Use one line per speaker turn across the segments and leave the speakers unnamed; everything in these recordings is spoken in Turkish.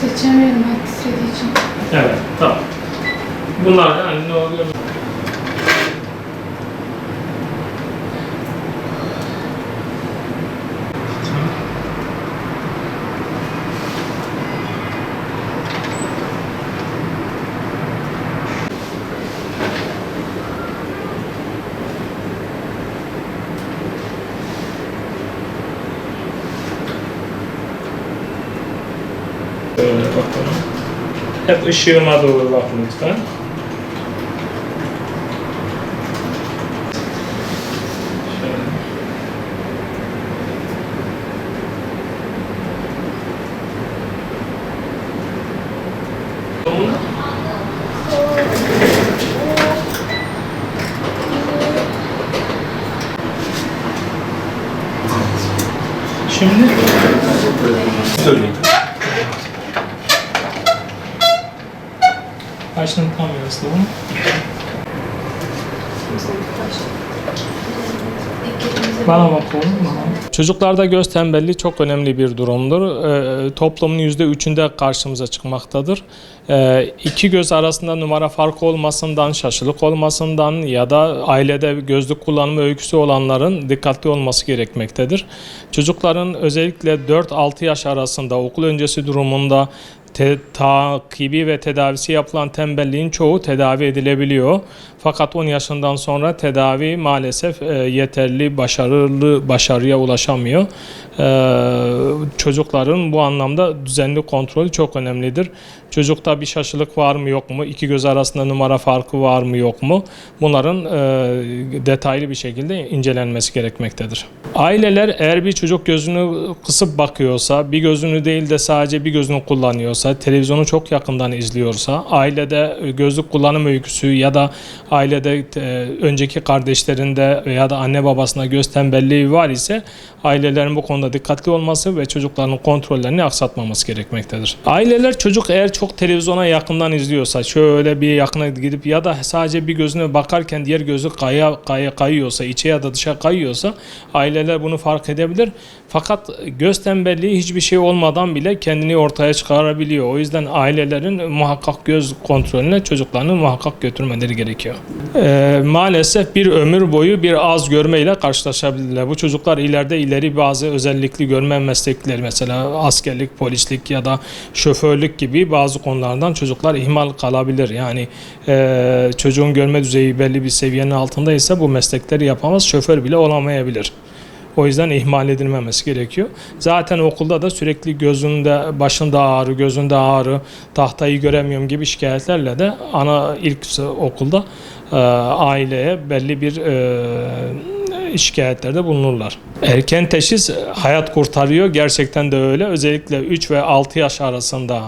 Seçemiyorum ben titrediği için.
Evet, tamam. Bunlar yani ne oluyor? Böyle bakalım. Hep ışığıma doğru bakın lütfen. Şöyle. Şimdi
Söyleyin.
başını tam yansıtalım. Bana bak olur mu? Çocuklarda göz tembelliği çok önemli bir durumdur. Toplumun %3'ünde karşımıza çıkmaktadır. İki göz arasında numara farkı olmasından, şaşılık olmasından ya da ailede gözlük kullanımı öyküsü olanların dikkatli olması gerekmektedir. Çocukların özellikle 4-6 yaş arasında okul öncesi durumunda takibi ve tedavisi yapılan tembelliğin çoğu tedavi edilebiliyor. Fakat 10 yaşından sonra tedavi maalesef yeterli başarıya ulaşamıyor. Çocukların bu anlamda düzenli kontrolü çok önemlidir. Çocukta bir şaşılık var mı yok mu? İki göz arasında numara farkı var mı yok mu? Bunların detaylı bir şekilde incelenmesi gerekmektedir. Aileler eğer bir çocuk gözünü kısıp bakıyorsa, bir gözünü değil de sadece bir gözünü kullanıyorsa, televizyonu çok yakından izliyorsa, ailede gözlük kullanım öyküsü ya da ailede önceki kardeşlerinde ya da anne babasında göz tembelliği var ise ailelerin bu konuda dikkatli olması ve çocukların kontrollerini aksatmaması gerekmektedir. Aileler çocuk eğer çok televizyona yakından izliyorsa, şöyle bir yakına gidip ya da sadece bir gözüne bakarken diğer gözü kayıyorsa, içe ya da dışa kayıyorsa aileler bunu fark edebilir. Fakat göz tembelliği hiçbir şey olmadan bile kendini ortaya çıkarabiliyor. O yüzden ailelerin muhakkak göz kontrolüne çocuklarını muhakkak götürmeleri gerekiyor. Maalesef bir ömür boyu bir az görmeyle karşılaşabilirler. Bu çocuklar ileri bazı özellikli görme meslekleri, mesela askerlik, polislik ya da şoförlük gibi bazı konulardan çocuklar ihmal kalabilir. Yani çocuğun görme düzeyi belli bir seviyenin altındaysa bu meslekleri yapamaz, şoför bile olamayabilir. O yüzden ihmal edilmemesi gerekiyor. Zaten okulda da sürekli gözünde, başında ağrı, gözünde ağrı, tahtayı göremiyorum gibi şikayetlerle de ilk okulda aileye belli bir şikayetlerde bulunurlar. Erken teşhis hayat kurtarıyor. Gerçekten de öyle. Özellikle 3 ve 6 yaş arasında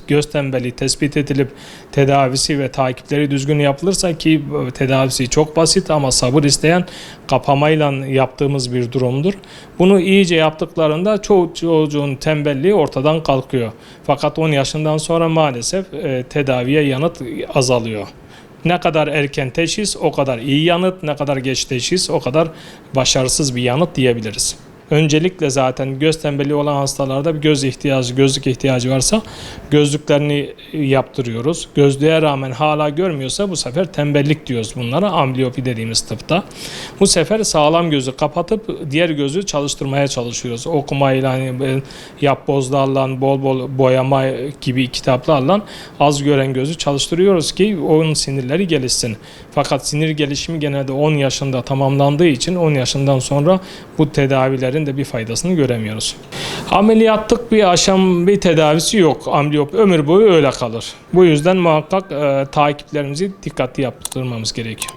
göz tembelliği tespit edilip tedavisi ve takipleri düzgün yapılırsa, ki tedavisi çok basit ama sabır isteyen, kapamayla yaptığımız bir durumdur. Bunu iyice yaptıklarında çocuğun tembelliği ortadan kalkıyor. Fakat 10 yaşından sonra maalesef tedaviye yanıt azalıyor. Ne kadar erken teşhis o kadar iyi yanıt, ne kadar geç teşhis o kadar başarısız bir yanıt diyebiliriz. Öncelikle zaten göz tembelliği olan hastalarda bir gözlük ihtiyacı varsa gözlüklerini yaptırıyoruz. Gözlüğe rağmen hala görmüyorsa bu sefer tembellik diyoruz bunlara, ambliyopi dediğimiz tıpta. Bu sefer sağlam gözü kapatıp diğer gözü çalıştırmaya çalışıyoruz. Okumayla, hani yapbozlarla, bol bol boyama gibi kitaplarla az gören gözü çalıştırıyoruz ki onun sinirleri gelişsin. Fakat sinir gelişimi genelde 10 yaşında tamamlandığı için 10 yaşından sonra bu tedavilerin de bir faydasını göremiyoruz. Ameliyatlık bir tedavisi yok. Ambliyop ömür boyu öyle kalır. Bu yüzden muhakkak takiplerimizi dikkatli yaptırmamız gerekiyor.